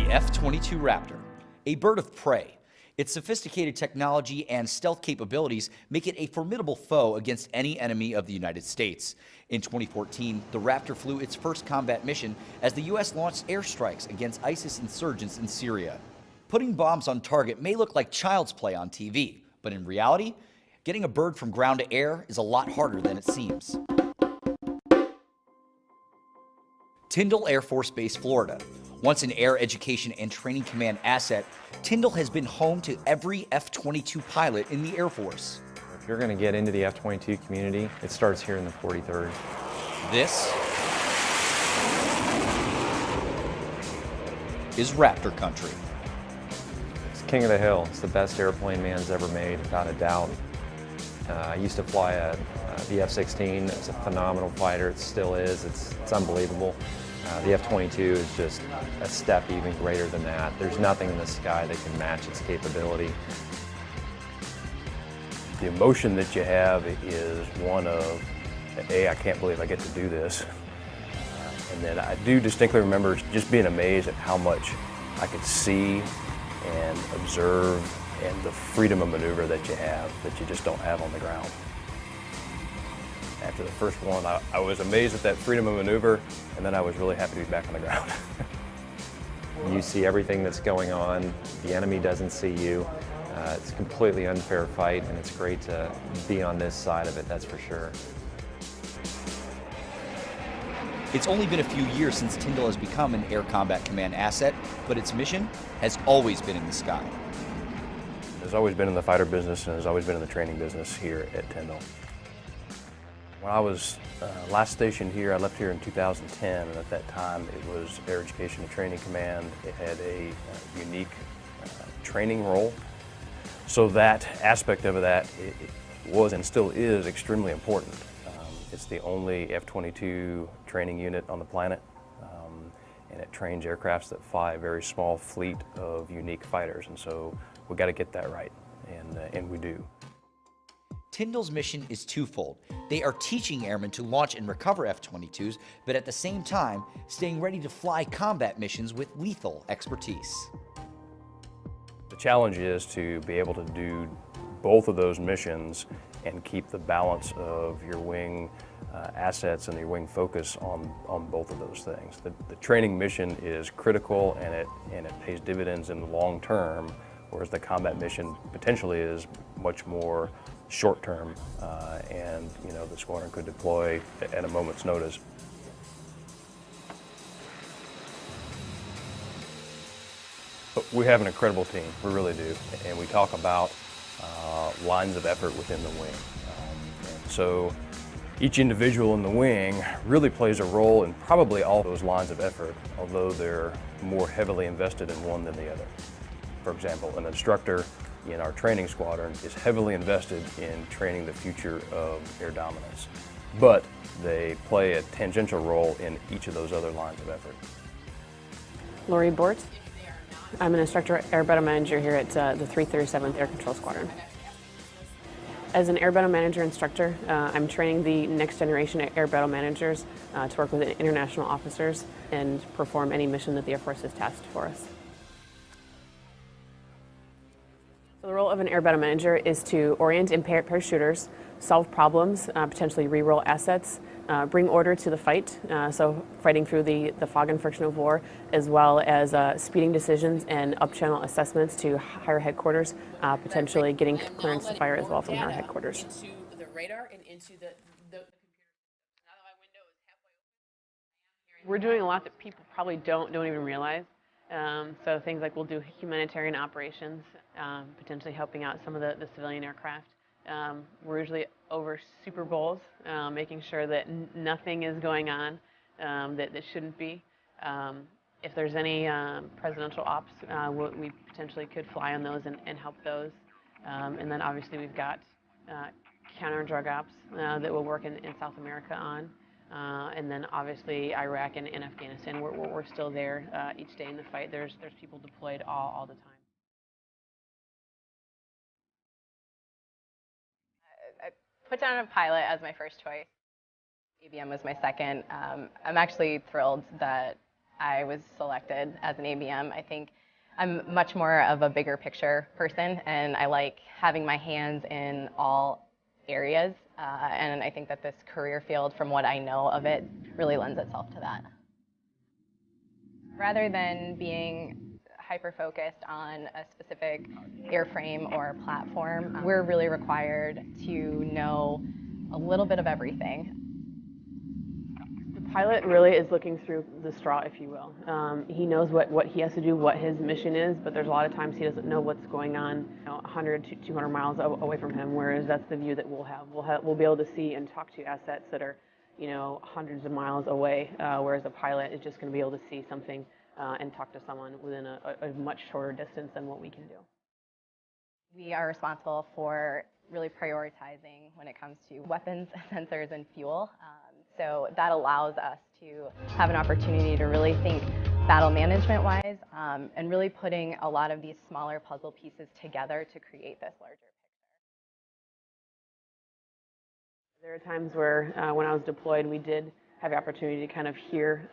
The F-22 Raptor, a bird of prey. Its sophisticated technology and stealth capabilities make it a formidable foe against any enemy of the United States. In 2014, the Raptor flew its first combat mission as the U.S. launched airstrikes against ISIS insurgents in Syria. Putting bombs on target may look like child's play on TV, but in reality, getting a bird from ground to air is a lot harder than it seems. Tyndall Air Force Base, Florida. Once an Air Education and Training Command asset, Tyndall has been home to every F-22 pilot in the Air Force. If you're going to get into the F-22 community, it starts here in the 43rd. This is Raptor country. It's king of the hill. It's the best airplane man's ever made, without a doubt. I used to fly the F-16. It's a phenomenal fighter. It still is. It's unbelievable. The F-22 is just a step even greater than that. There's nothing in the sky that can match its capability. The emotion that you have is one of, A, I can't believe I get to do this. And then I do distinctly remember just being amazed at how much I could see and observe, and the freedom of maneuver that you have that you just don't have on the ground. After the first one, I was amazed at that freedom of maneuver, and then I was really happy to be back on the ground. You see everything that's going on. The enemy doesn't see you. It's a completely unfair fight, and it's great to be on this side of it, that's for sure. It's only been a few years since Tyndall has become an Air Combat Command asset, but its mission has always been in the sky. It's always been in the fighter business, and has always been in the training business here at Tyndall. When I was last stationed here, I left here in 2010, and at that time it was Air Education and Training Command. It had a unique training role. So that aspect of that it was and still is extremely important. It's the only F-22 training unit on the planet, and it trains aircrafts that fly a very small fleet of unique fighters, and so we got to get that right, and we do. Tyndall's mission is twofold. They are teaching airmen to launch and recover F-22s, but at the same time, staying ready to fly combat missions with lethal expertise. The challenge is to be able to do both of those missions and keep the balance of your wing assets and your wing focus on both of those things. The training mission is critical, and it pays dividends in the long term, whereas the combat mission potentially is much more short term, and the squadron could deploy at a moment's notice. But we have an incredible team, we really do, and we talk about lines of effort within the wing. And so each individual in the wing really plays a role in probably all those lines of effort, although they're more heavily invested in one than the other. For example, an instructor in our training squadron is heavily invested in training the future of air dominance, but they play a tangential role in each of those other lines of effort. Lori Bort. I'm an instructor air battle manager here at the 337th Air Control Squadron. As an air battle manager instructor, I'm training the next generation air battle managers to work with international officers and perform any mission that the Air Force has tasked for us. So the role of an air battle manager is to orient and pair shooters, solve problems, potentially re-roll assets, bring order to the fight, so fighting through the fog and friction of war, as well as speeding decisions and up-channel assessments to higher headquarters, potentially getting clearance to fire as well from higher headquarters. Into the radar and into the computer. We're doing a lot that people probably don't even realize. So things like we'll do humanitarian operations, potentially helping out some of the civilian aircraft. We're usually over Super Bowls, making sure that nothing is going on that shouldn't be. If there's any presidential ops, we potentially could fly on those and help those. And then obviously we've got counter-drug ops that we'll work in South America on. And then obviously Iraq and Afghanistan, we're still there each day in the fight. There's people deployed all the time. I put down a pilot as my first choice. ABM was my second. I'm actually thrilled that I was selected as an ABM. I think I'm much more of a bigger picture person, and I like having my hands in all areas, and I think that this career field, from what I know of it, really lends itself to that. Rather than being hyper-focused on a specific airframe or platform, we're really required to know a little bit of everything. The pilot really is looking through the straw, if you will. He knows what he has to do, what his mission is, but there's a lot of times he doesn't know what's going on 100 to 200 miles away from him, whereas that's the view that we'll have. We'll be able to see and talk to assets that are hundreds of miles away, whereas a pilot is just going to be able to see something and talk to someone within a much shorter distance than what we can do. We are responsible for really prioritizing when it comes to weapons, sensors, and fuel. So that allows us to have an opportunity to really think battle management-wise and really putting a lot of these smaller puzzle pieces together to create this larger picture. There are times where when I was deployed, we did have the opportunity to kind of hear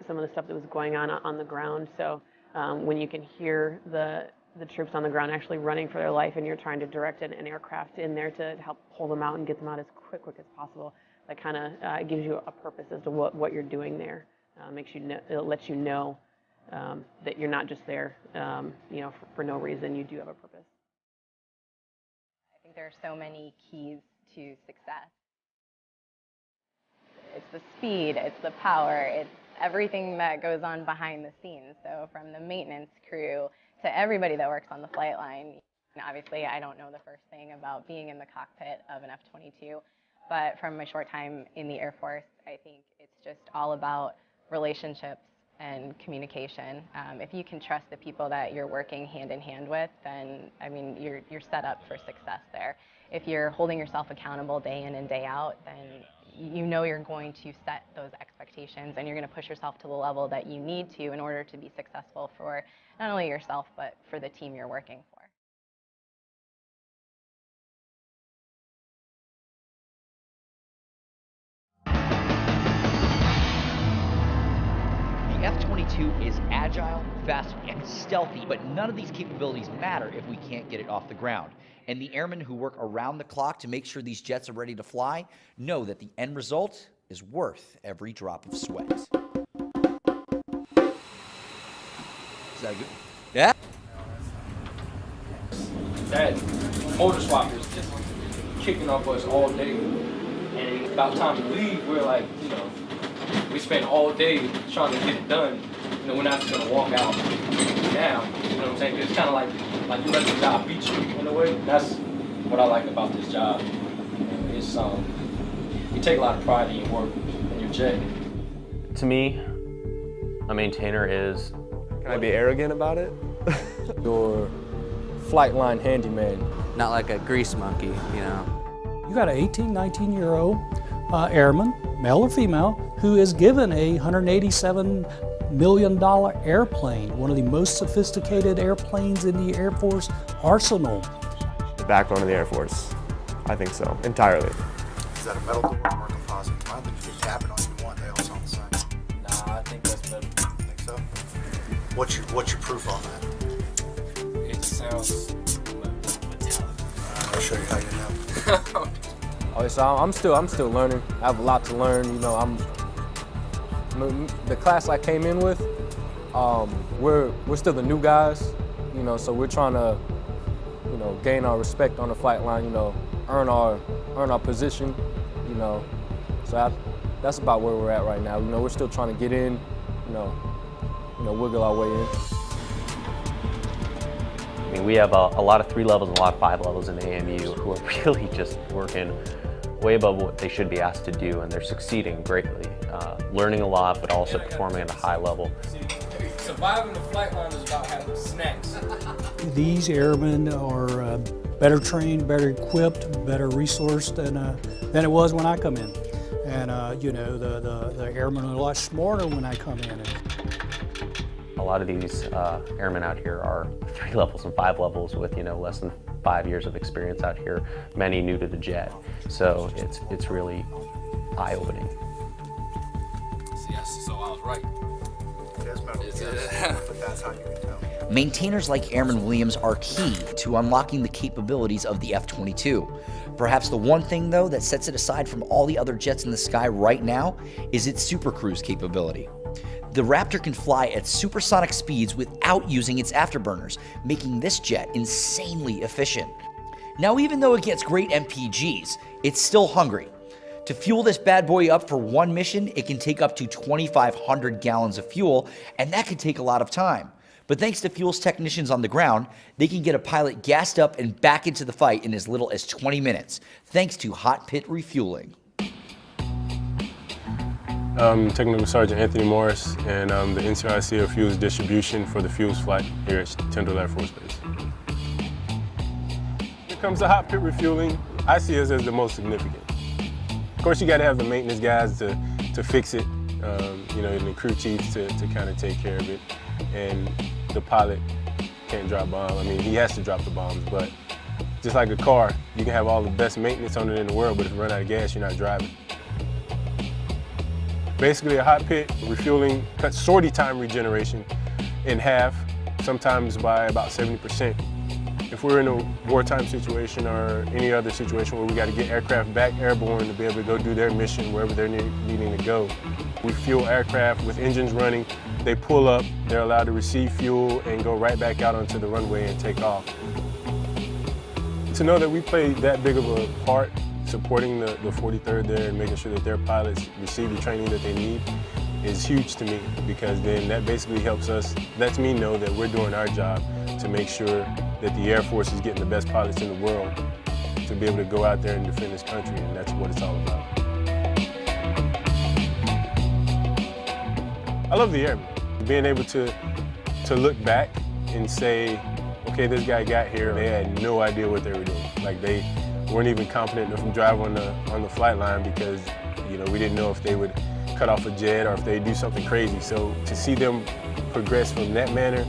some of the stuff that was going on the ground. So when you can hear the troops on the ground actually running for their life, and you're trying to direct an aircraft in there to help pull them out and get them out as quick as possible, that kind of gives you a purpose as to what you're doing there. It lets you know that you're not just there, for no reason. You do have a purpose. I think there are so many keys to success. It's the speed, it's the power, it's everything that goes on behind the scenes. So from the maintenance crew to everybody that works on the flight line. And obviously, I don't know the first thing about being in the cockpit of an F-22, but from my short time in the Air Force, I think it's just all about relationships and communication. If you can trust the people that you're working hand in hand with, then you're set up for success there. If you're holding yourself accountable day in and day out, then you know you're going to set those expectations and you're going to push yourself to the level that you need to in order to be successful for not only yourself, but for the team you're working for. The F-22 is agile, fast, and stealthy, but none of these capabilities matter if we can't get it off the ground. And the airmen who work around the clock to make sure these jets are ready to fly know that the end result is worth every drop of sweat. Is that good? Yeah? That motor swap is just kicking off us all day. And about time to leave, we're like, we spend all day trying to get it done. We're not just gonna walk out now. You know what I'm saying? It's kind of like you let the job beat you in a way. That's what I like about this job. It's you take a lot of pride in your work and your jet. To me, a maintainer is. Can I be arrogant about it? Your flight line handyman. Not like a grease monkey, You got an 18, 19-year-old airman, male or female, who is given a $187 million airplane, one of the most sophisticated airplanes in the Air Force arsenal. The backbone of the Air Force. I think so, entirely. Is that a metal door or a composite? I don't think you can tap it on either one. They all sound the same. Nah, I think that's better. I think so. What's your proof on that? It sounds I'll show you how you know. Oh, so I'm still learning. I have a lot to learn. The class I came in with, we're still the new guys. So we're trying to, gain our respect on the flight line. Earn our position. So that's about where we're at right now. We're still trying to get in. Wiggle our way in. We have a lot of 3 levels and a lot of 5 levels in the AMU who are really just working way above what they should be asked to do, and they're succeeding greatly, learning a lot, but also performing at a high level. Surviving the flight line is about having snacks. These airmen are better trained, better equipped, better resourced than it was when I come in. And the airmen are a lot smarter when I come in. A lot of these airmen out here are 3 levels and 5 levels with less than 5 years of experience out here, many new to the jet. So it's really eye-opening. So I was right. It is metal, yes, but that's how you can tell. Maintainers like Airman Williams are key to unlocking the capabilities of the F-22. Perhaps the one thing, though, that sets it aside from all the other jets in the sky right now is its supercruise capability. The Raptor can fly at supersonic speeds without using its afterburners, making this jet insanely efficient. Now, even though it gets great MPGs, it's still hungry. To fuel this bad boy up for one mission, it can take up to 2,500 gallons of fuel, and that could take a lot of time. But thanks to fuels technicians on the ground, they can get a pilot gassed up and back into the fight in as little as 20 minutes, thanks to hot pit refueling. I'm Technical Sergeant Anthony Morris, and I'm the NCIC of Fuels Distribution for the Fuels Flight here at Tyndall Air Force Base. When it comes to hot pit refueling, I see us as the most significant. Of course, you got to have the maintenance guys to fix it, you know, and the crew chiefs to kind of take care of it. And the pilot can't drop bombs. I mean, he has to drop the bombs, but just like a car, you can have all the best maintenance on it in the world, but if you run out of gas, you're not driving. Basically, a hot pit refueling cuts sortie time regeneration in half, sometimes by about 70%. If we're in a wartime situation or any other situation where we got to get aircraft back airborne to be able to go do their mission wherever they're needing to go, we fuel aircraft with engines running. They pull up, they're allowed to receive fuel and go right back out onto the runway and take off. To know that we play that big of a part supporting the 43rd there and making sure that their pilots receive the training that they need is huge to me, because then that basically lets me know that we're doing our job to make sure that the Air Force is getting the best pilots in the world to be able to go out there and defend this country, and that's what it's all about. I love the Airmen. Being able to look back and say, okay, this guy got here, they had no idea what they were doing. Like, they weren't even confident enough to drive on the flight line because, you know, we didn't know if they would cut off a jet or if they do something crazy. So to see them progress from that manner,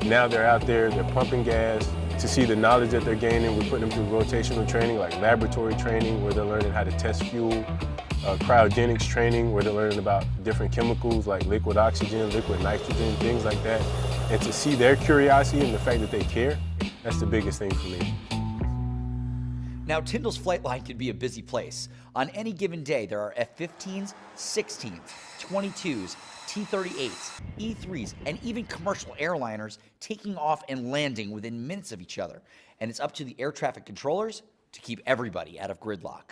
now they're out there, they're pumping gas. To see the knowledge that they're gaining, we're putting them through rotational training, like laboratory training, where they're learning how to test fuel, cryogenics training, where they're learning about different chemicals like liquid oxygen, liquid nitrogen, things like that. And to see their curiosity and the fact that they care, that's the biggest thing for me. Now, Tyndall's flight line can be a busy place. On any given day, there are F-15s, 16s, 22s, T-38s, E-3s, and even commercial airliners taking off and landing within minutes of each other. And it's up to the air traffic controllers to keep everybody out of gridlock.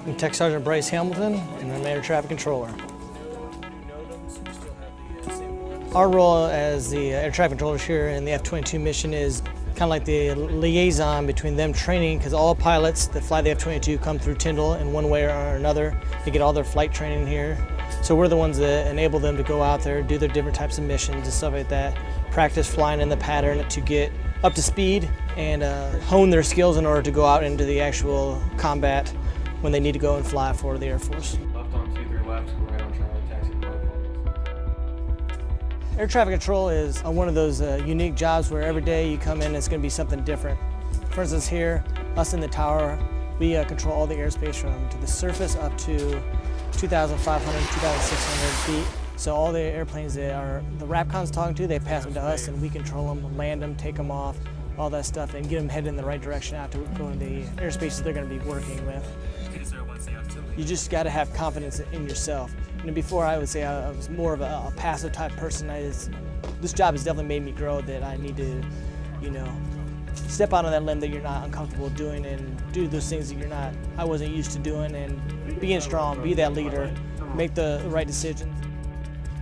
I'm Tech Sergeant Bryce Hamilton, and I'm Air Traffic Controller. Our role as the air traffic controllers here in the F-22 mission is kind of like the liaison between them training, because all pilots that fly the F-22 come through Tyndall in one way or another. They get all their flight training here. So we're the ones that enable them to go out there, do their different types of missions and stuff like that, practice flying in the pattern to get up to speed and hone their skills in order to go out into the actual combat when they need to go and fly for the Air Force. Left on 23 left, right on Charlie, taxi. Air traffic control is one of those unique jobs where every day you come in, it's going to be something different. For instance, here, us in the tower, we control all the airspace from to the surface up to 2,500, 2,600 feet. So all the airplanes that the RAPCON's talking to, they pass them to us and we control them, land them, take them off, all that stuff, and get them headed in the right direction out to go into the airspaces they're going to be working with. You just got to have confidence in yourself. And before, I would say I was more of a passive type person. This job has definitely made me grow, that I need to, you know, step out on that limb that you're not uncomfortable doing and do those things that I wasn't used to doing, and being strong, be that leader, make the right decisions.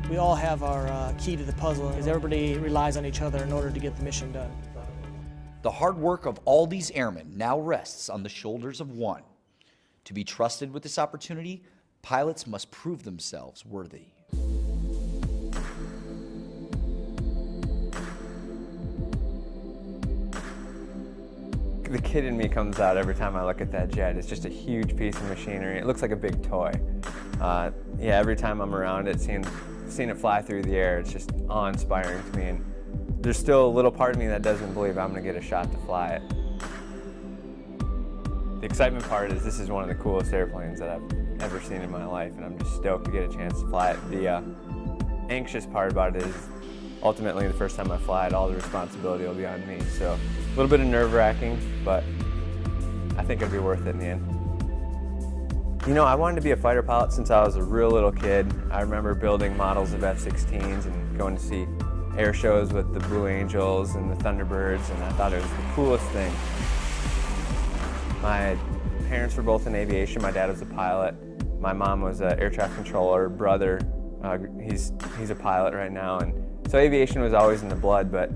We all have our key to the puzzle, because everybody relies on each other in order to get the mission done. The hard work of all these airmen now rests on the shoulders of one. To be trusted with this opportunity, pilots must prove themselves worthy. The kid in me comes out every time I look at that jet. It's just a huge piece of machinery. It looks like a big toy. Yeah, every time I'm around it, seeing it fly through the air, it's just awe-inspiring to me. And there's still a little part of me that doesn't believe I'm going to get a shot to fly it. The excitement part is this is one of the coolest airplanes that I've ever seen in my life, and I'm just stoked to get a chance to fly it. The anxious part about it is ultimately the first time I fly it, all the responsibility will be on me. So a little bit of nerve-wracking, but I think it'll be worth it in the end. You know, I wanted to be a fighter pilot since I was a real little kid. I remember building models of F-16s and going to see air shows with the Blue Angels and the Thunderbirds, and I thought it was the coolest thing. My parents were both in aviation. My dad was a pilot. My mom was an air traffic controller. Brother, he's a pilot right now, and so aviation was always in the blood, but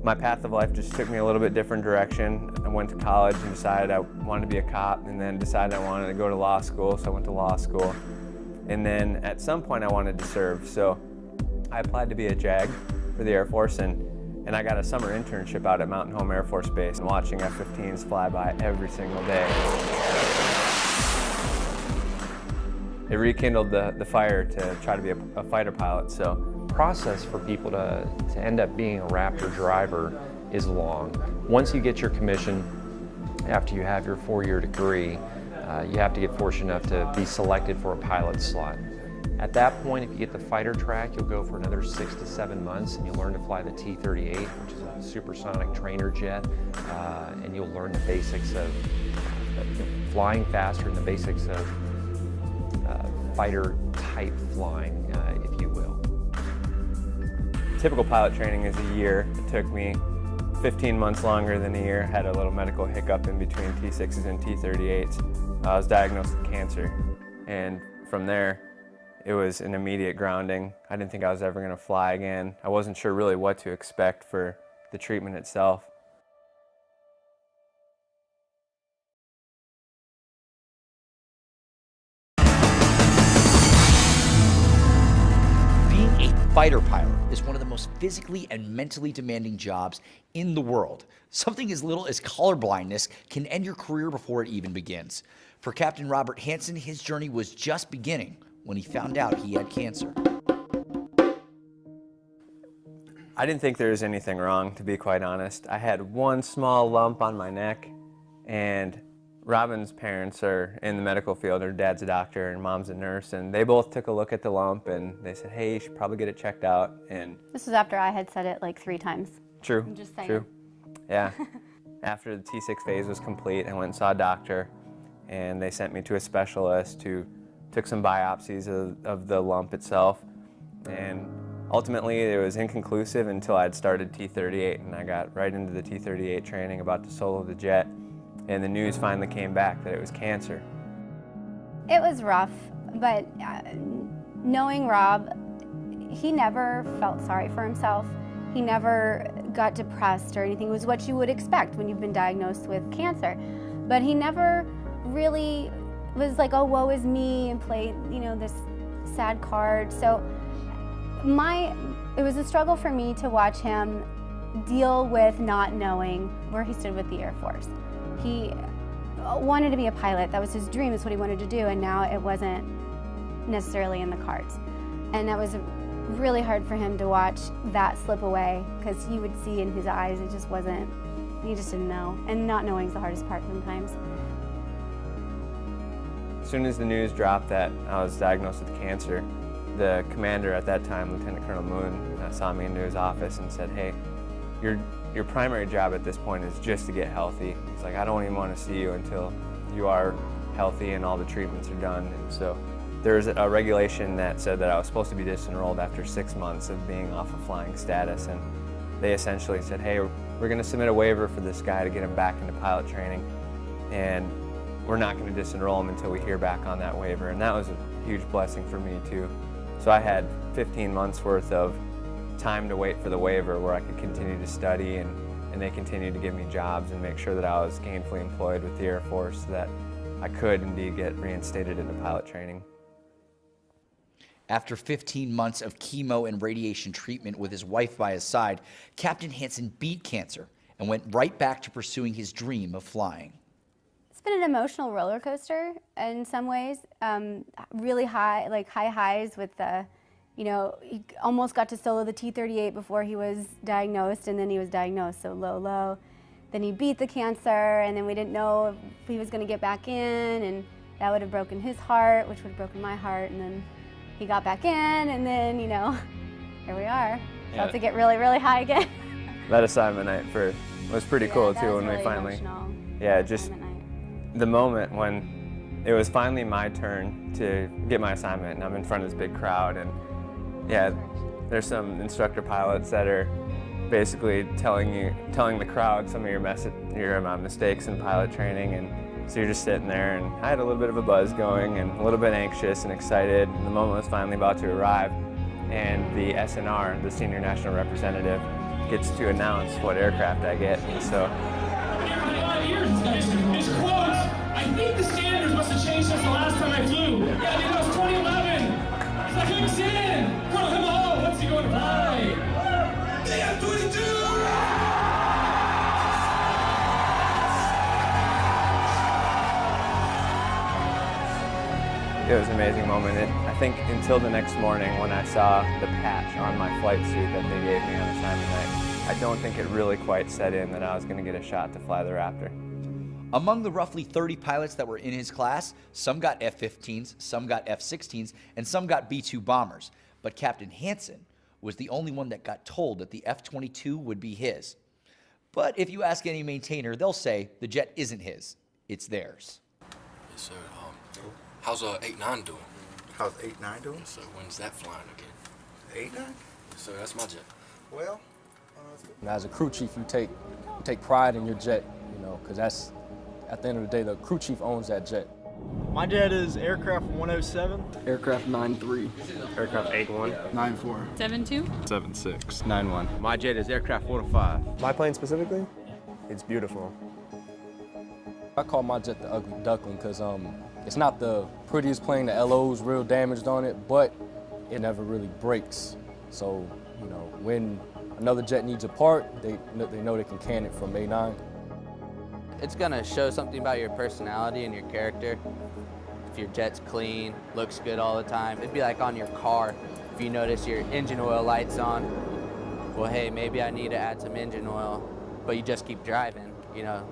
my path of life just took me a little bit different direction. I went to college and decided I wanted to be a cop, and then decided I wanted to go to law school, so I went to law school. And then at some point I wanted to serve, so I applied to be a JAG for the Air Force, and I got a summer internship out at Mountain Home Air Force Base, and watching F-15s fly by every single day. It rekindled the fire to try to be a fighter pilot. So process for people to end up being a Raptor driver is long. Once you get your commission, after you have your 4-year degree, you have to get fortunate enough to be selected for a pilot slot. At that point, if you get the fighter track, you'll go for another 6 to 7 months, and you'll learn to fly the T-38, which is a supersonic trainer jet, and you'll learn the basics of flying faster and the basics of fighter type flying, if you will. Typical pilot training is a year. It took me 15 months longer than a year. Had a little medical hiccup in between T6s and T38s. I was diagnosed with cancer, and from there it was an immediate grounding. I didn't think I was ever going to fly again. I wasn't sure really what to expect for the treatment itself. Fighter pilot is one of the most physically and mentally demanding jobs in the world. Something as little as colorblindness can end your career before it even begins. For Captain Robert Hansen, his journey was just beginning when he found out he had cancer. I didn't think there was anything wrong, to be quite honest. I had one small lump on my neck, and Robin's parents are in the medical field. Her dad's a doctor and mom's a nurse, and they both took a look at the lump and they said, hey, you should probably get it checked out. And this was after I had said it like 3 times. True, I'm just saying. True. Yeah. After the T6 phase was complete, I went and saw a doctor, and they sent me to a specialist who took some biopsies of the lump itself. And ultimately, it was inconclusive until I'd started T38, and I got right into the T38 training, about to solo the jet. And the news finally came back that it was cancer. It was rough, but knowing Rob, he never felt sorry for himself. He never got depressed or anything. It was what you would expect when you've been diagnosed with cancer. But he never really was like, oh, woe is me, and played, you know, this sad card. So it was a struggle for me to watch him deal with not knowing where he stood with the Air Force. He wanted to be a pilot. That was his dream. That's what he wanted to do, and now it wasn't necessarily in the cards. And that was really hard for him to watch that slip away, because you would see in his eyes it just wasn't, he just didn't know. And not knowing is the hardest part sometimes. As soon as the news dropped that I was diagnosed with cancer, the commander at that time, Lieutenant Colonel Moon, saw me into his office and said, hey, your primary job at this point is just to get healthy. He's like, I don't even want to see you until you are healthy and all the treatments are done. And so there's a regulation that said that I was supposed to be disenrolled after 6 months of being off of flying status. And they essentially said, hey, we're going to submit a waiver for this guy to get him back into pilot training. And we're not going to disenroll him until we hear back on that waiver. And that was a huge blessing for me too. So I had 15 months worth of time to wait for the waiver where I could continue to study, and they continued to give me jobs and make sure that I was gainfully employed with the Air Force so that I could indeed get reinstated into pilot training. After 15 months of chemo and radiation treatment with his wife by his side, Captain Hansen beat cancer and went right back to pursuing his dream of flying. It's been an emotional roller coaster in some ways. Really high, like high highs with the, you know, he almost got to solo the T-38 before he was diagnosed, and then he was diagnosed, so low. Then he beat the cancer, and then we didn't know if he was going to get back in, and that would have broken his heart, which would have broken my heart, and then he got back in, and then, you know, here we are. About to get really, really high again. That assignment night was pretty cool too when really we finally, emotional. just the moment when it was finally my turn to get my assignment, and I'm in front of this big crowd, and yeah, there's some instructor pilots that are basically telling the crowd some of your mistakes in pilot training, and so you're just sitting there, and I had a little bit of a buzz going and a little bit anxious and excited, and the moment was finally about to arrive, and the SNR, the Senior National Representative, gets to announce what aircraft I get, and so. It's close. I think the standards must have changed since the last time I flew. Yeah, I think that was 2011. It's like hooks in. Well, hello. What's he going to fly? They have 22. It was an amazing moment. I think until the next morning when I saw the patch on my flight suit that they gave me on assignment night, I don't think it really quite set in that I was going to get a shot to fly the Raptor. Among the roughly 30 pilots that were in his class, some got F-15s, some got F-16s, and some got B-2 bombers. But Captain Hansen was the only one that got told that the F-22 would be his. But if you ask any maintainer, they'll say the jet isn't his, it's theirs. Yes, sir. How's 8-9 doing? How's 8-9 doing? Yes, sir. When's that flying again? 8-9? Yes, sir. That's my jet. Well, as a crew chief, you take pride in your jet, you know, because that's, at the end of the day, the crew chief owns that jet. My jet is aircraft 107. Aircraft 93. Aircraft 81. 94. 72. 76. 91. My jet is aircraft 105. My plane specifically, it's beautiful. I call my jet the ugly duckling because it's not the prettiest plane, the LO's real damaged on it, but it never really breaks. So, you know, when another jet needs a part, they know they can it from A9. It's gonna show something about your personality and your character. If your jet's clean, looks good all the time. It'd be like on your car. If you notice your engine oil light's on, well, hey, maybe I need to add some engine oil, but you just keep driving, you know.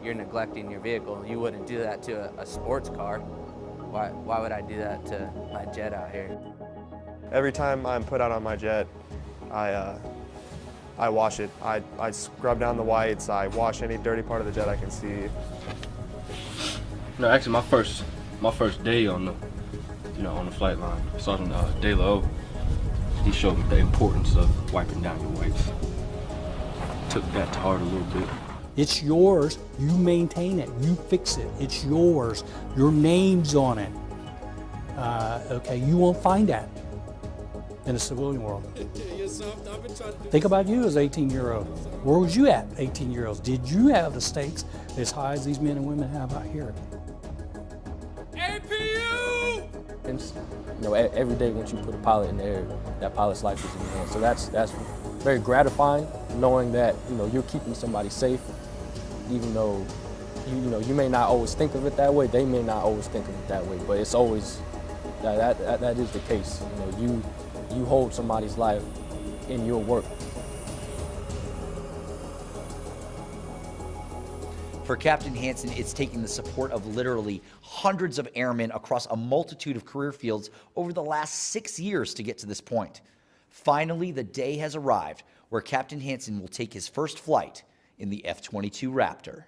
You're neglecting your vehicle. You wouldn't do that to a sports car. Why would I do that to my jet out here? Every time I'm put out on my jet, I wash it. I scrub down the whites. I wash any dirty part of the jet I can see. No, actually, my first day on the flight line, Sergeant De La O, he showed me the importance of wiping down your whites. Took that to heart a little bit. It's yours, you maintain it, you fix it, it's yours, your name's on it. Okay, you won't find that in the civilian world. Think about you as 18-year-old. Where was you at, 18-year-olds? Did you have the stakes as high as these men and women have out here? APU! And, you know, every day once you put a pilot in the air, that pilot's life is in your hands. So that's very gratifying, knowing that, you know, you're keeping somebody safe, even though you may not always think of it that way. They may not always think of it that way, but it's always that is the case. You know, you hold somebody's life in your work. For Captain Hansen, it's taking the support of literally hundreds of airmen across a multitude of career fields over the last 6 years to get to this point. Finally, the day has arrived where Captain Hansen will take his first flight in the F-22 Raptor.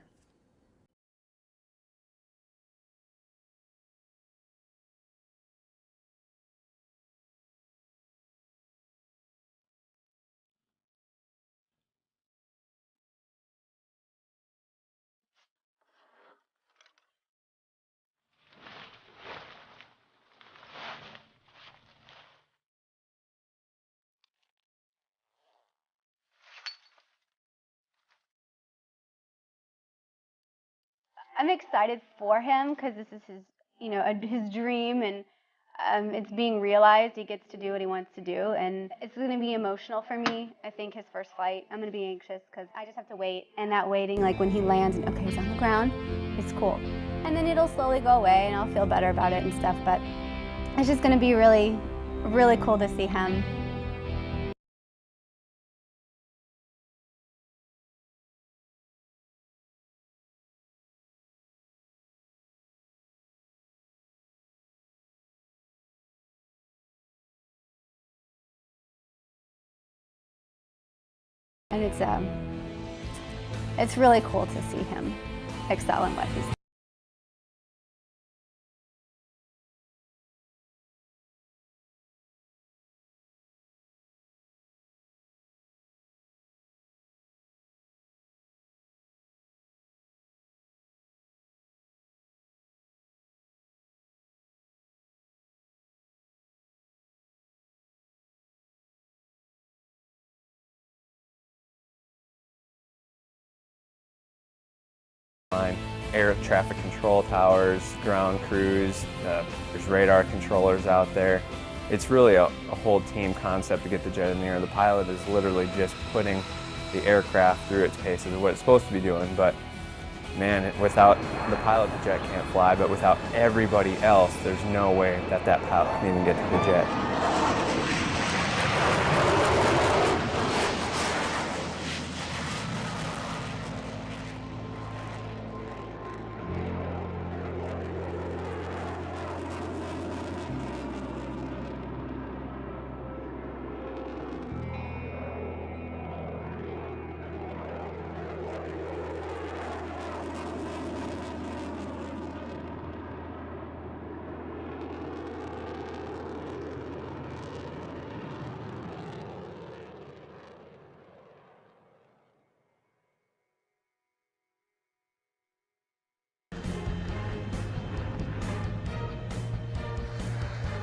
I'm excited for him because this is his, you know, his dream, and it's being realized. He gets to do what he wants to do, and it's going to be emotional for me. I think his first flight, I'm going to be anxious because I just have to wait, and that waiting, like when he lands, and okay, he's on the ground, it's cool. And then it'll slowly go away and I'll feel better about it and stuff, but it's just gonna be really, really cool to see him. And it's really cool to see him excel in what he's doing. Air traffic control towers, ground crews, there's radar controllers out there. It's really a whole team concept to get the jet in the air. The pilot is literally just putting the aircraft through its paces of what it's supposed to be doing, but man, without the pilot, the jet can't fly, but without everybody else, there's no way that that pilot can even get to the jet.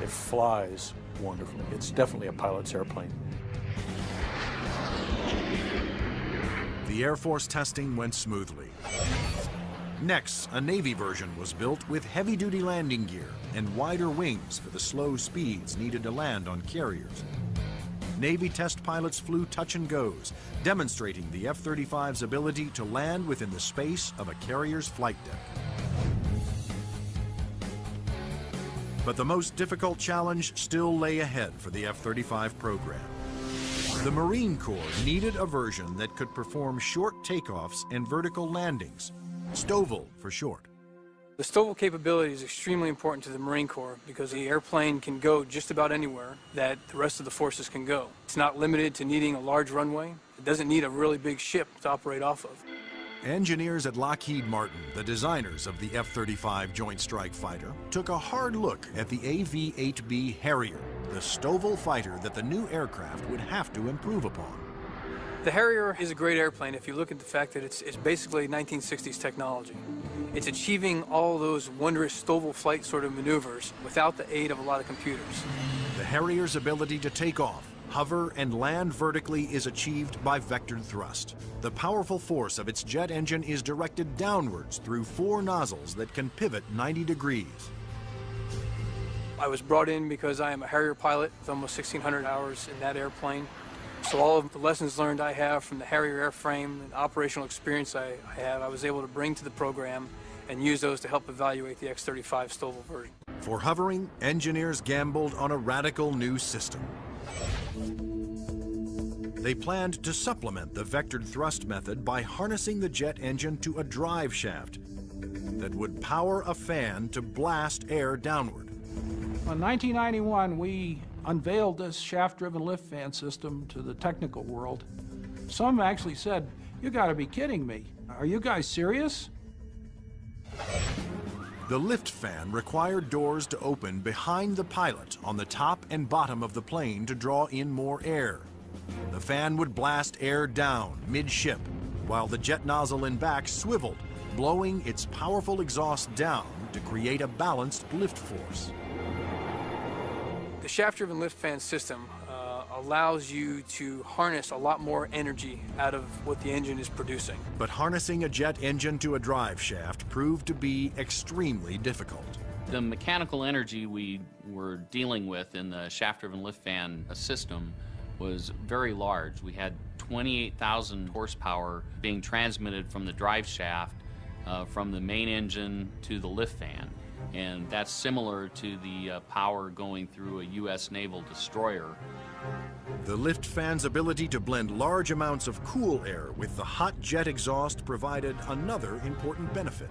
It flies wonderfully. It's definitely a pilot's airplane. The Air Force testing went smoothly. Next, a Navy version was built with heavy-duty landing gear and wider wings for the slow speeds needed to land on carriers. Navy test pilots flew touch and goes, demonstrating the F-35's ability to land within the space of a carrier's flight deck. But the most difficult challenge still lay ahead for the F-35 program. The Marine Corps needed a version that could perform short takeoffs and vertical landings, STOVL for short. The STOVL capability is extremely important to the Marine Corps because the airplane can go just about anywhere that the rest of the forces can go. It's not limited to needing a large runway. It doesn't need a really big ship to operate off of. Engineers at Lockheed Martin, the designers of the F-35 Joint Strike Fighter, took a hard look at the AV-8B Harrier, the STOVL fighter that the new aircraft would have to improve upon. The Harrier is a great airplane if you look at the fact that it's basically 1960s technology. It's achieving all those wondrous STOVL flight sort of maneuvers without the aid of a lot of computers. The Harrier's ability to take off, hover, and land vertically is achieved by vectored thrust. The powerful force of its jet engine is directed downwards through 4 nozzles that can pivot 90 degrees. I was brought in because I am a Harrier pilot with almost 1,600 hours in that airplane. So all of the lessons learned I have from the Harrier airframe and operational experience I have, I was able to bring to the program and use those to help evaluate the X-35 STOVL version. For hovering, engineers gambled on a radical new system. They planned to supplement the vectored thrust method by harnessing the jet engine to a drive shaft that would power a fan to blast air downward. In 1991, we unveiled this shaft-driven lift fan system to the technical world. Some actually said, "You gotta be kidding me. Are you guys serious?" The lift fan required doors to open behind the pilot on the top and bottom of the plane to draw in more air. The fan would blast air down mid-ship, while the jet nozzle in back swiveled, blowing its powerful exhaust down to create a balanced lift force. The shaft-driven lift fan system allows you to harness a lot more energy out of what the engine is producing. But harnessing a jet engine to a drive shaft proved to be extremely difficult. The mechanical energy we were dealing with in the shaft-driven lift fan system was very large. We had 28,000 horsepower being transmitted from the drive shaft from the main engine to the lift fan. And that's similar to the power going through a U.S. naval destroyer. The lift fan's ability to blend large amounts of cool air with the hot jet exhaust provided another important benefit.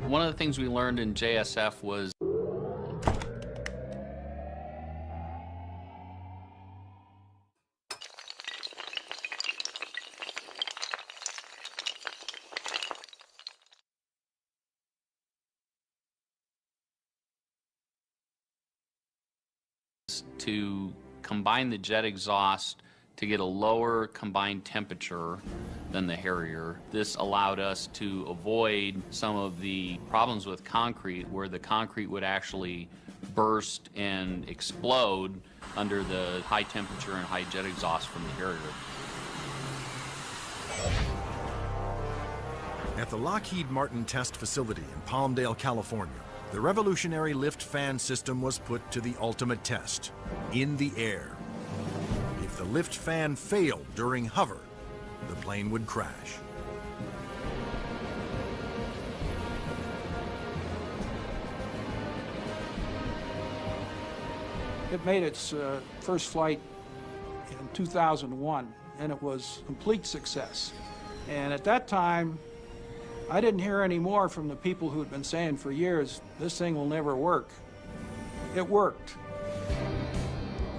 One of the things we learned in JSF was to combine the jet exhaust to get a lower combined temperature than the Harrier. This allowed us to avoid some of the problems with concrete where the concrete would actually burst and explode under the high temperature and high jet exhaust from the Harrier. At the Lockheed Martin test facility in Palmdale, California, the revolutionary lift fan system was put to the ultimate test, in the air. If the lift fan failed during hover, the plane would crash. It made its first flight in 2001, and it was a complete success. And at that time, I didn't hear any more from the people who had been saying for years, this thing will never work. It worked.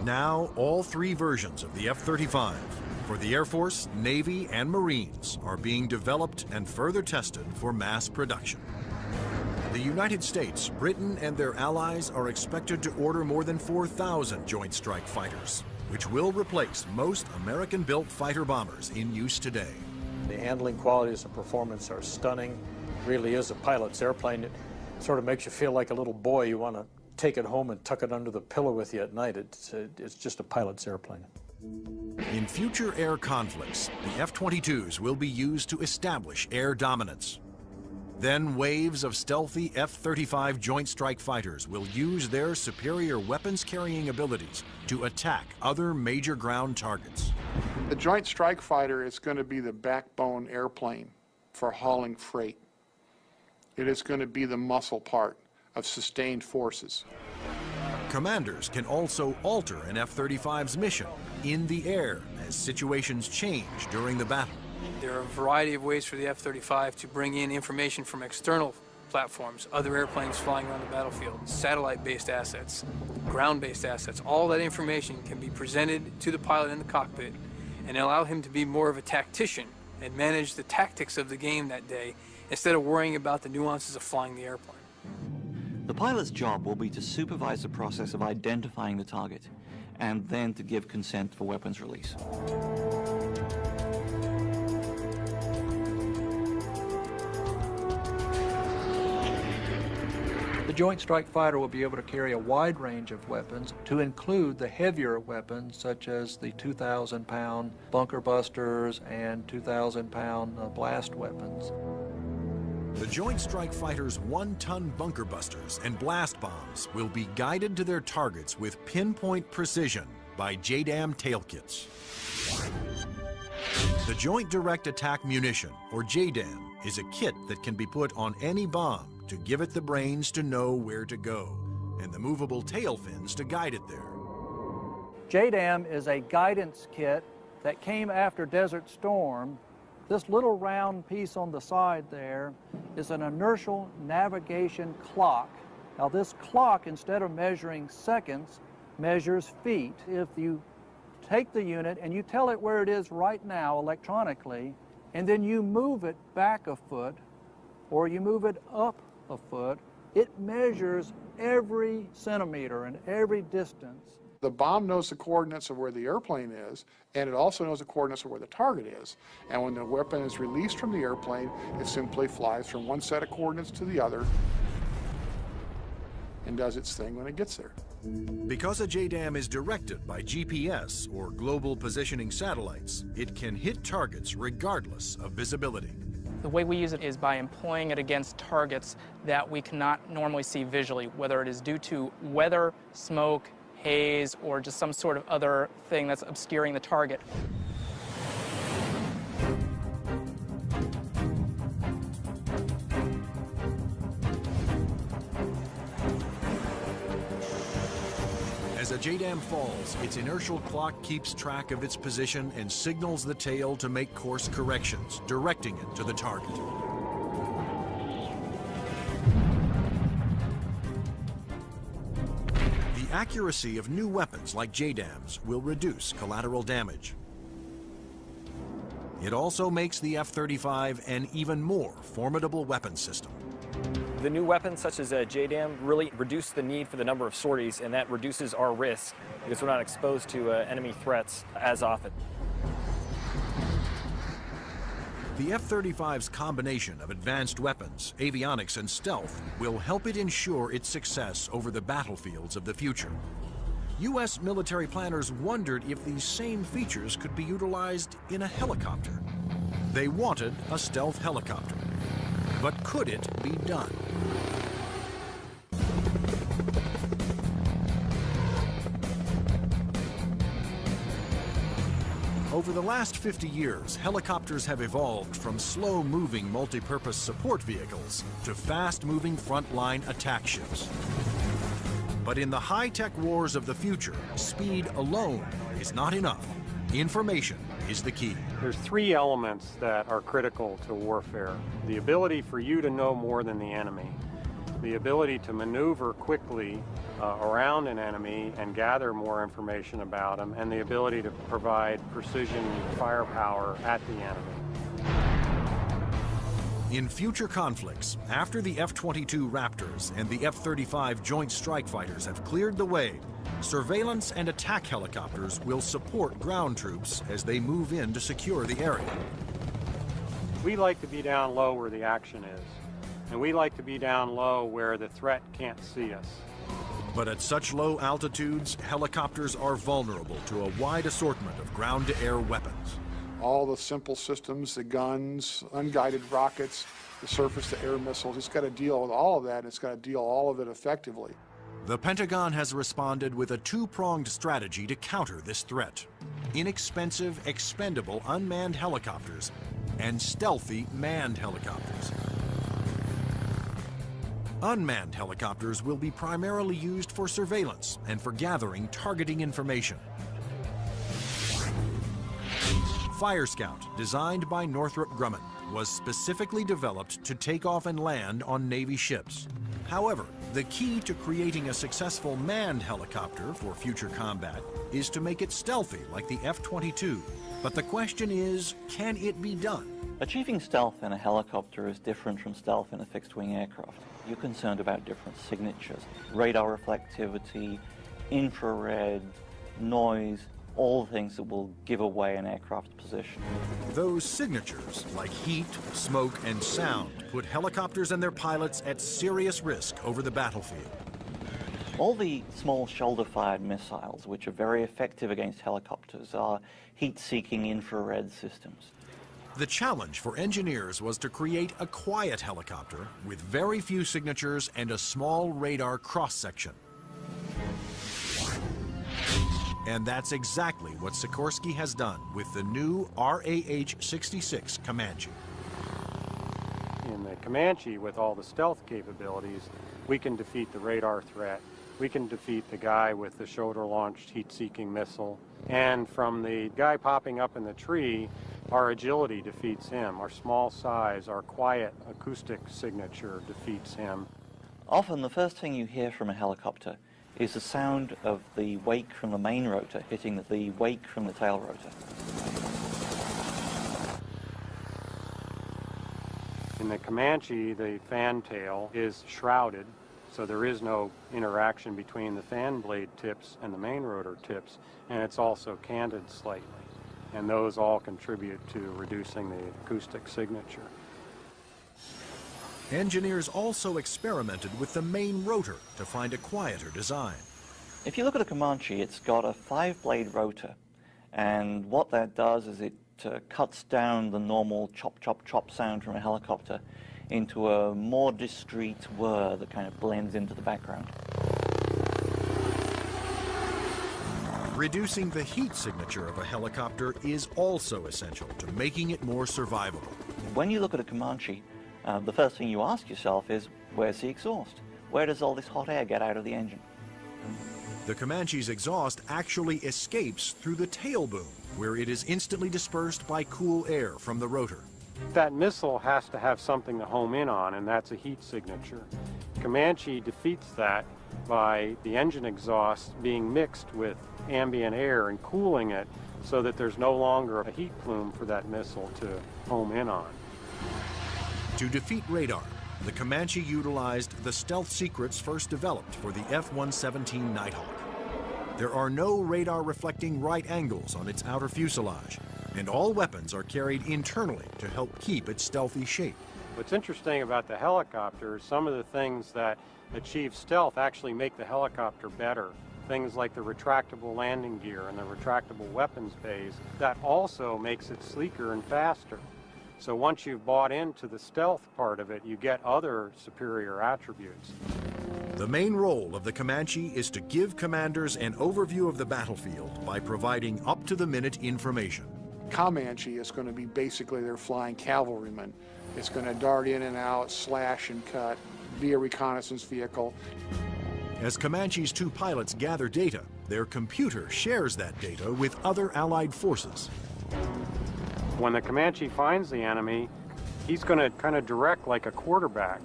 Now, all three versions of the F-35 for the Air Force, Navy, and Marines are being developed and further tested for mass production. The United States, Britain, and their allies are expected to order more than 4,000 Joint Strike Fighters, which will replace most American-built fighter bombers in use today. The handling qualities and performance are stunning. It really is a pilot's airplane. It sort of makes you feel like a little boy. You want to take it home and tuck it under the pillow with you at night. It's just a pilot's airplane. In future air conflicts, the F-22s will be used to establish air dominance. Then waves of stealthy F-35 Joint Strike Fighters will use their superior weapons-carrying abilities to attack other major ground targets. The Joint Strike Fighter is going to be the backbone airplane for hauling freight. It is going to be the muscle part of sustained forces. Commanders can also alter an F-35's mission in the air as situations change during the battle. There are a variety of ways for the F-35 to bring in information from external platforms, other airplanes flying around the battlefield, satellite-based assets, ground-based assets. All that information can be presented to the pilot in the cockpit and allow him to be more of a tactician and manage the tactics of the game that day instead of worrying about the nuances of flying the airplane. The pilot's job will be to supervise the process of identifying the target and then to give consent for weapons release. The Joint Strike Fighter will be able to carry a wide range of weapons, to include the heavier weapons such as the 2,000-pound bunker busters and 2,000-pound blast weapons. The Joint Strike Fighter's 1-ton bunker busters and blast bombs will be guided to their targets with pinpoint precision by JDAM tail kits. The Joint Direct Attack Munition, or JDAM, is a kit that can be put on any bomb to give it the brains to know where to go, and the movable tail fins to guide it there. JDAM is a guidance kit that came after Desert Storm. This little round piece on the side there is an inertial navigation clock. Now this clock, instead of measuring seconds, measures feet. If you take the unit and you tell it where it is right now electronically, and then you move it back a foot, or you move it up a foot, it measures every centimeter and every distance. The bomb knows the coordinates of where the airplane is, and it also knows the coordinates of where the target is. And when the weapon is released from the airplane, it simply flies from one set of coordinates to the other and does its thing when it gets there. Because a JDAM is directed by GPS, or global positioning satellites, it can hit targets regardless of visibility. The way we use it is by employing it against targets that we cannot normally see visually, whether it is due to weather, smoke, haze, or just some sort of other thing that's obscuring the target. As a JDAM falls, its inertial clock keeps track of its position and signals the tail to make course corrections, directing it to the target. The accuracy of new weapons like JDAMs will reduce collateral damage. It also makes the F-35 an even more formidable weapon system. The new weapons such as JDAM really reduce the need for the number of sorties, and that reduces our risk because we're not exposed to enemy threats as often. The F-35's combination of advanced weapons, avionics, and stealth will help it ensure its success over the battlefields of the future. U.S. military planners wondered if these same features could be utilized in a helicopter. They wanted a stealth helicopter. But could it be done? Over the last 50 years, helicopters have evolved from slow-moving multi-purpose support vehicles to fast-moving frontline attack ships. But in the high-tech wars of the future, speed alone is not enough. Information is the key. There's three elements that are critical to warfare. The ability for you to know more than the enemy, the ability to maneuver quickly around an enemy and gather more information about them, and the ability to provide precision firepower at the enemy. In future conflicts, after the F-22 Raptors and the F-35 Joint Strike Fighters have cleared the way, surveillance and attack helicopters will support ground troops as they move in to secure the area. We like to be down low where the action is, and we like to be down low where the threat can't see us. But at such low altitudes, helicopters are vulnerable to a wide assortment of ground-to-air weapons. All the simple systems, the guns, unguided rockets, the surface-to-air missiles, it's got to deal with all of that, and it's got to deal all of it effectively. The Pentagon has responded with a two-pronged strategy to counter this threat: inexpensive, expendable unmanned helicopters and stealthy manned helicopters. Unmanned helicopters will be primarily used for surveillance and for gathering targeting information. Fire Scout, designed by Northrop Grumman, was specifically developed to take off and land on Navy ships. However, the key to creating a successful manned helicopter for future combat is to make it stealthy like the F-22. But the question is, can it be done? Achieving stealth in a helicopter is different from stealth in a fixed-wing aircraft. You're concerned about different signatures: radar reflectivity, infrared, noise, all things that will give away an aircraft's position. Those signatures, like heat, smoke, and sound, put helicopters and their pilots at serious risk over the battlefield. All the small shoulder-fired missiles, which are very effective against helicopters, are heat-seeking infrared systems. The challenge for engineers was to create a quiet helicopter with very few signatures and a small radar cross-section. And that's exactly what Sikorsky has done with the new RAH-66 Comanche. In the Comanche, with all the stealth capabilities, we can defeat the radar threat. We can defeat the guy with the shoulder-launched heat-seeking missile. And from the guy popping up in the tree, our agility defeats him. Our small size, our quiet acoustic signature defeats him. Often the first thing you hear from a helicopter is the sound of the wake from the main rotor hitting the wake from the tail rotor. In the Comanche, the fan tail is shrouded, so there is no interaction between the fan blade tips and the main rotor tips, and it's also canted slightly. And those all contribute to reducing the acoustic signature. Engineers also experimented with the main rotor to find a quieter design. If you look at a Comanche, it's got a 5-blade rotor, and what that does is it cuts down the normal chop, chop, chop sound from a helicopter into a more discreet whir that kind of blends into the background. Reducing the heat signature of a helicopter is also essential to making it more survivable. When you look at a Comanche, the first thing you ask yourself is, where's the exhaust? Where does all this hot air get out of the engine? The Comanche's exhaust actually escapes through the tail boom, where it is instantly dispersed by cool air from the rotor. That missile has to have something to home in on, and that's a heat signature. Comanche defeats that by the engine exhaust being mixed with ambient air and cooling it so that there's no longer a heat plume for that missile to home in on. To defeat radar, the Comanche utilized the stealth secrets first developed for the F-117 Nighthawk. There are no radar-reflecting right angles on its outer fuselage, and all weapons are carried internally to help keep its stealthy shape. What's interesting about the helicopter is some of the things that achieve stealth actually make the helicopter better. Things like the retractable landing gear and the retractable weapons bays, that also makes it sleeker and faster. So once you've bought into the stealth part of it, you get other superior attributes. The main role of the Comanche is to give commanders an overview of the battlefield by providing up-to-the-minute information. Comanche is going to be basically their flying cavalryman. It's going to dart in and out, slash and cut, be a reconnaissance vehicle. As Comanche's two pilots gather data, their computer shares that data with other Allied forces. When the Comanche finds the enemy, he's going to kind of direct like a quarterback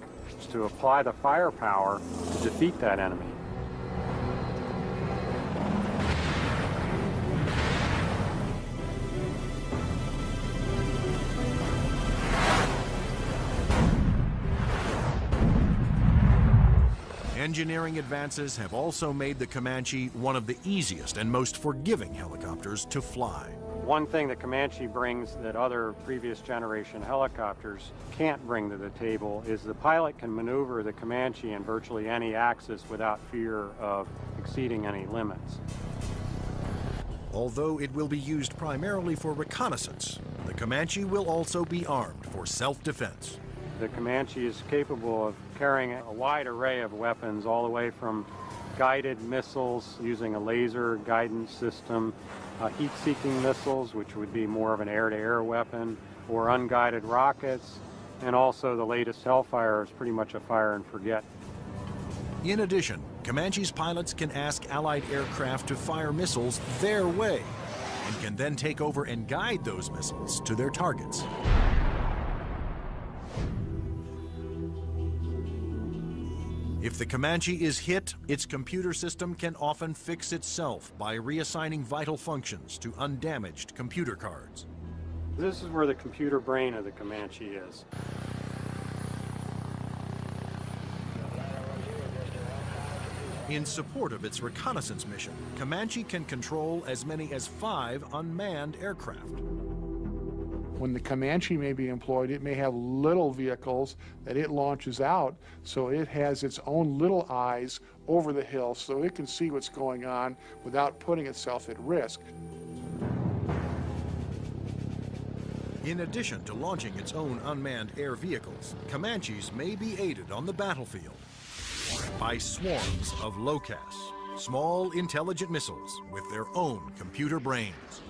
to apply the firepower to defeat that enemy. Engineering advances have also made the Comanche one of the easiest and most forgiving helicopters to fly. One thing that Comanche brings that other previous generation helicopters can't bring to the table is the pilot can maneuver the Comanche in virtually any axis without fear of exceeding any limits. Although it will be used primarily for reconnaissance, the Comanche will also be armed for self-defense. The Comanche is capable of carrying a wide array of weapons, all the way from guided missiles using a laser guidance system, heat-seeking missiles, which would be more of an air-to-air weapon, or unguided rockets, and also the latest Hellfire is pretty much a fire and forget. In addition, Comanche's pilots can ask Allied aircraft to fire missiles their way, and can then take over and guide those missiles to their targets. If the Comanche is hit, its computer system can often fix itself by reassigning vital functions to undamaged computer cards. This is where the computer brain of the Comanche is. In support of its reconnaissance mission, Comanche can control as many as 5 unmanned aircraft. When the Comanche may be employed, it may have little vehicles that it launches out, so it has its own little eyes over the hill so it can see what's going on without putting itself at risk. In addition to launching its own unmanned air vehicles, Comanches may be aided on the battlefield by swarms of LOCAS, small intelligent missiles with their own computer brains.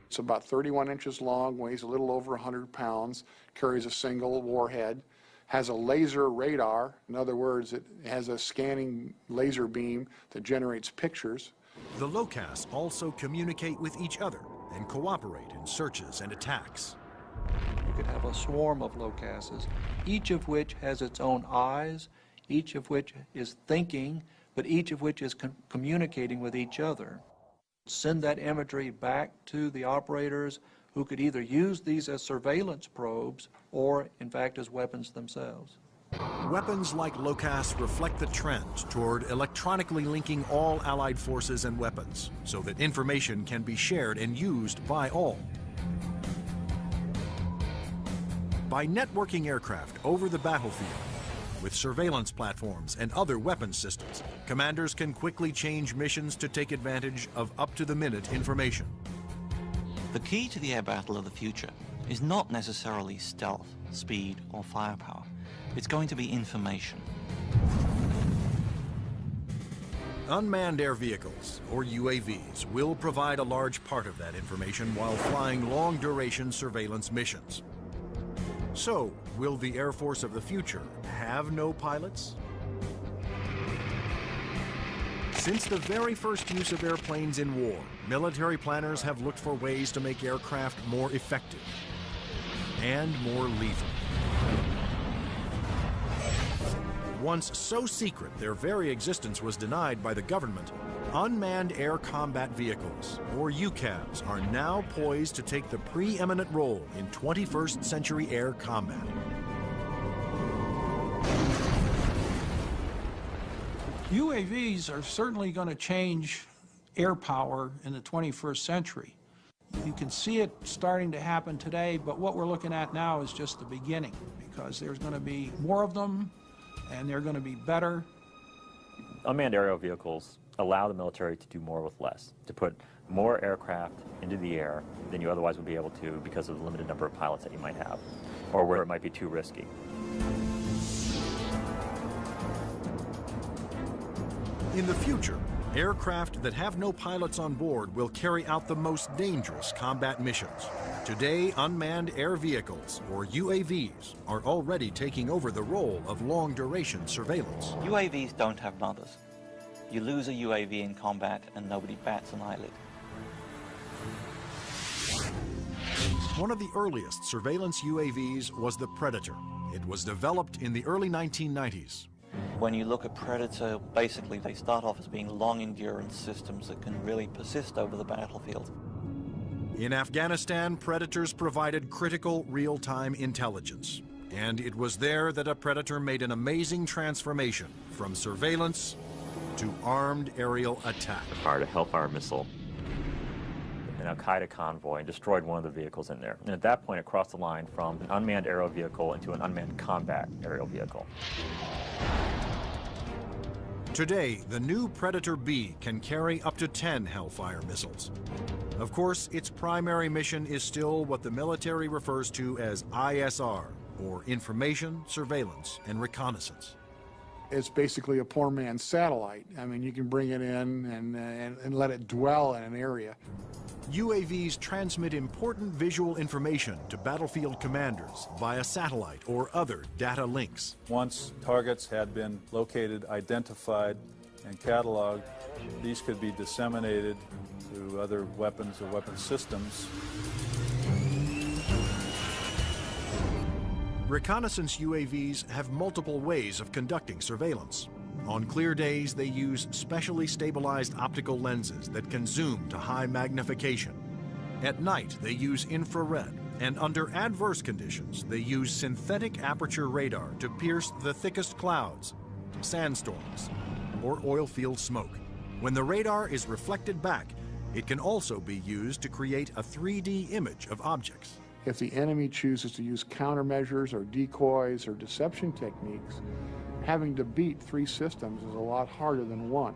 It's about 31 inches long, weighs a little over 100 pounds, carries a single warhead, has a laser radar. In other words, it has a scanning laser beam that generates pictures. The LOCAS also communicate with each other and cooperate in searches and attacks. You could have a swarm of LOCASes, each of which has its own eyes, each of which is thinking, but each of which is communicating with each other. Send that imagery back to the operators who could either use these as surveillance probes or, in fact, as weapons themselves. Weapons like LOCAS reflect the trend toward electronically linking all Allied forces and weapons so that information can be shared and used by all. By networking aircraft over the battlefield, with surveillance platforms and other weapons systems, commanders can quickly change missions to take advantage of up-to-the-minute information. The key to the air battle of the future is not necessarily stealth, speed, or firepower. It's going to be information. Unmanned air vehicles, or UAVs, will provide a large part of that information while flying long-duration surveillance missions. So, will the Air Force of the future have no pilots? Since the very first use of airplanes in war, military planners have looked for ways to make aircraft more effective and more lethal. Once so secret their very existence was denied by the government, unmanned air combat vehicles, or UCAVs, are now poised to take the preeminent role in 21st century air combat. UAVs are certainly going to change air power in the 21st century. You can see it starting to happen today, but what we're looking at now is just the beginning, because there's going to be more of them, and they're going to be better. Unmanned aerial vehicles allow the military to do more with less, to put more aircraft into the air than you otherwise would be able to because of the limited number of pilots that you might have, or where it might be too risky. In the future, aircraft that have no pilots on board will carry out the most dangerous combat missions. Today, unmanned air vehicles, or UAVs, are already taking over the role of long-duration surveillance. UAVs don't have mothers. You lose a UAV in combat and nobody bats an eyelid. One of the earliest surveillance UAVs was the Predator. It was developed in the early 1990s. When you look at Predator, basically they start off as being long-endurance systems that can really persist over the battlefield. In Afghanistan, Predators provided critical real-time intelligence. And it was there that a Predator made an amazing transformation from surveillance to armed aerial attack. Fired a Hellfire missile, an Al-Qaeda convoy, and destroyed one of the vehicles in there. And at that point, it crossed the line from an unmanned aerial vehicle into an unmanned combat aerial vehicle. Today, the new Predator B can carry up to 10 Hellfire missiles. Of course, its primary mission is still what the military refers to as ISR, or Information, Surveillance, and Reconnaissance. It's basically a poor man's satellite. I mean, you can bring it in and let it dwell in an area. UAVs transmit important visual information to battlefield commanders via satellite or other data links. Once targets had been located, identified, and cataloged, these could be disseminated to other weapons or weapon systems. Reconnaissance UAVs have multiple ways of conducting surveillance. On clear days, they use specially stabilized optical lenses that can zoom to high magnification. At night, they use infrared, and under adverse conditions, they use synthetic aperture radar to pierce the thickest clouds, sandstorms, or oil field smoke. When the radar is reflected back, it can also be used to create a 3D image of objects. If the enemy chooses to use countermeasures or decoys or deception techniques, having to beat 3 systems is a lot harder than 1.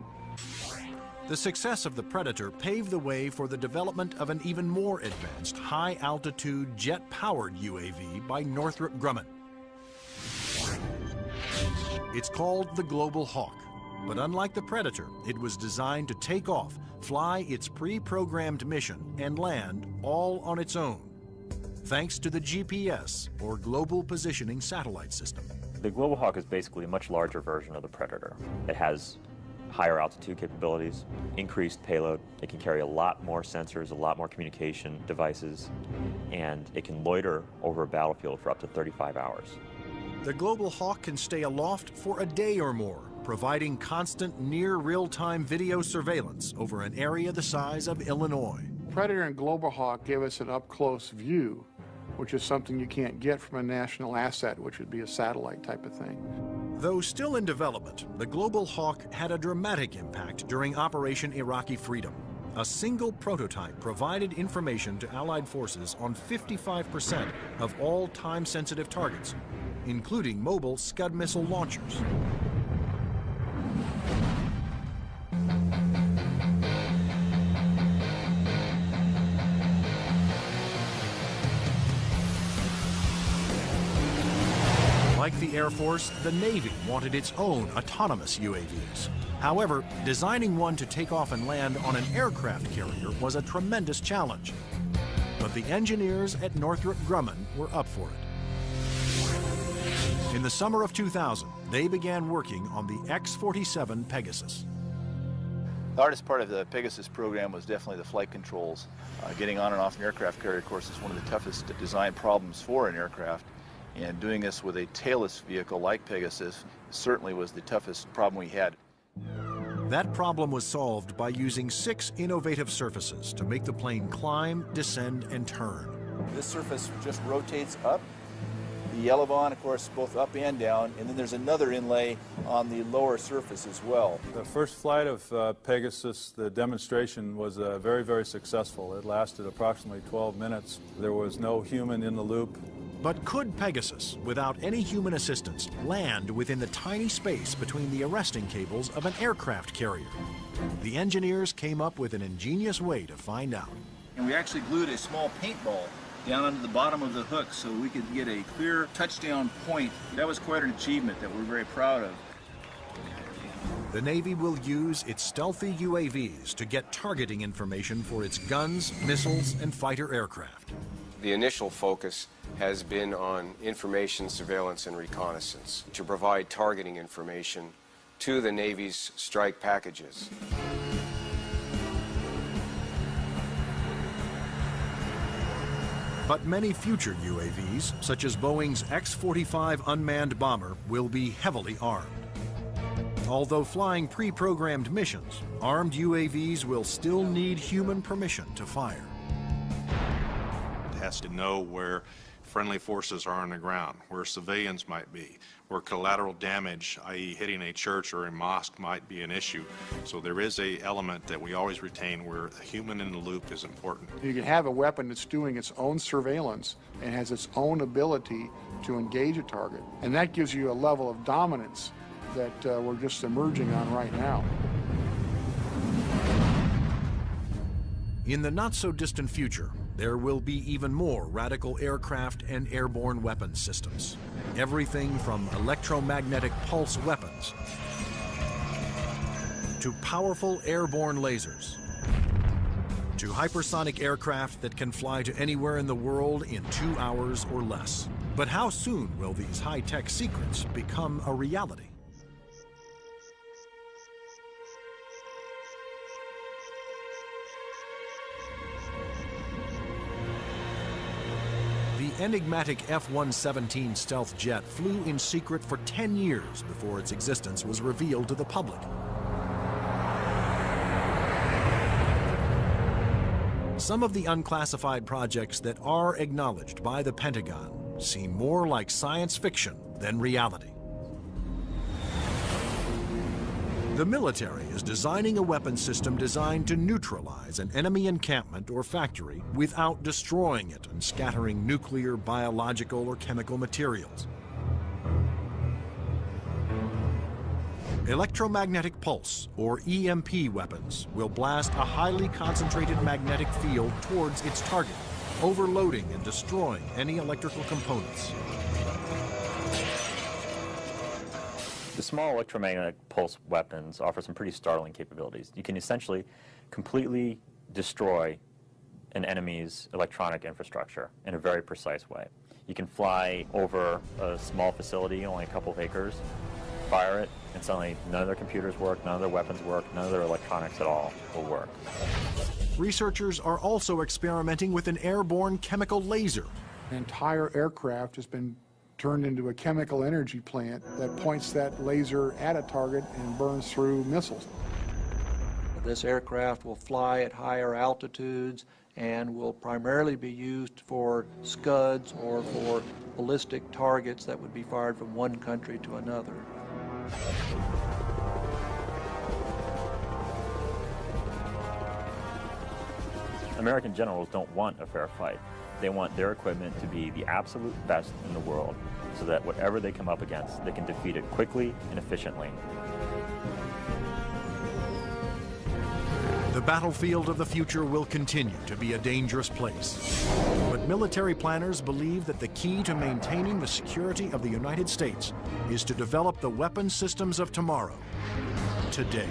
The success of the Predator paved the way for the development of an even more advanced high-altitude jet-powered UAV by Northrop Grumman. It's called the Global Hawk, but unlike the Predator, it was designed to take off, fly its pre-programmed mission, and land all on its own, thanks to the GPS, or Global Positioning Satellite System. The Global Hawk is basically a much larger version of the Predator. It has higher altitude capabilities, increased payload. It can carry a lot more sensors, a lot more communication devices, and it can loiter over a battlefield for up to 35 hours. The Global Hawk can stay aloft for a day or more, providing constant near real-time video surveillance over an area the size of Illinois. Predator and Global Hawk give us an up-close view, which is something you can't get from a national asset, which would be a satellite type of thing. Though still in development, the Global Hawk had a dramatic impact during Operation Iraqi Freedom. A single prototype provided information to Allied forces on 55% of all time-sensitive targets, including mobile Scud missile launchers. Like the Air Force, the Navy wanted its own autonomous UAVs. However, designing one to take off and land on an aircraft carrier was a tremendous challenge. But the engineers at Northrop Grumman were up for it. In the summer of 2000, they began working on the X-47 Pegasus. The hardest part of the Pegasus program was definitely the flight controls. Getting on and off an aircraft carrier, of course, is one of the toughest design problems for an aircraft. And doing this with a tailless vehicle like Pegasus certainly was the toughest problem we had. That problem was solved by using 6 innovative surfaces to make the plane climb, descend, and turn. This surface just rotates up. The elevon, of course, both up and down, and then there's another inlay on the lower surface as well. The first flight of Pegasus, the demonstration was very, very successful. It lasted approximately 12 minutes. There was no human in the loop. But could Pegasus, without any human assistance, land within the tiny space between the arresting cables of an aircraft carrier? The engineers came up with an ingenious way to find out. And we actually glued a small paintball down onto the bottom of the hook so we could get a clear touchdown point. That was quite an achievement that we're very proud of. The Navy will use its stealthy UAVs to get targeting information for its guns, missiles, and fighter aircraft. The initial focus has been on information, surveillance, and reconnaissance to provide targeting information to the Navy's strike packages. But many future UAVs, such as Boeing's X-45 unmanned bomber, will be heavily armed. Although flying pre-programmed missions, armed UAVs will still need human permission to fire. It has to know where friendly forces are on the ground, where civilians might be, where collateral damage, i.e. hitting a church or a mosque, might be an issue. So there is an element that we always retain where a human in the loop is important. You can have a weapon that's doing its own surveillance and has its own ability to engage a target. And that gives you a level of dominance that we're just emerging on right now. In the not-so-distant future, there will be even more radical aircraft and airborne weapons systems. Everything from electromagnetic pulse weapons to powerful airborne lasers to hypersonic aircraft that can fly to anywhere in the world in 2 hours or less. But how soon will these high-tech secrets become a reality? The enigmatic F-117 stealth jet flew in secret for 10 years before its existence was revealed to the public. Some of the unclassified projects that are acknowledged by the Pentagon seem more like science fiction than reality. The military is designing a weapon system designed to neutralize an enemy encampment or factory without destroying it and scattering nuclear, biological, or chemical materials. Electromagnetic pulse, or EMP weapons, will blast a highly concentrated magnetic field towards its target, overloading and destroying any electrical components. The small electromagnetic pulse weapons offer some pretty startling capabilities. You can essentially completely destroy an enemy's electronic infrastructure in a very precise way. You can fly over a small facility, only a couple of acres, fire it, and suddenly none of their computers work, none of their weapons work, none of their electronics at all will work. Researchers are also experimenting with an airborne chemical laser. An entire aircraft has been turned into a chemical energy plant that points that laser at a target and burns through missiles. This aircraft will fly at higher altitudes and will primarily be used for Scuds or for ballistic targets that would be fired from one country to another. American generals don't want a fair fight. They want their equipment to be the absolute best in the world so that whatever they come up against, they can defeat it quickly and efficiently. The battlefield of the future will continue to be a dangerous place. But military planners believe that the key to maintaining the security of the United States is to develop the weapon systems of tomorrow, today.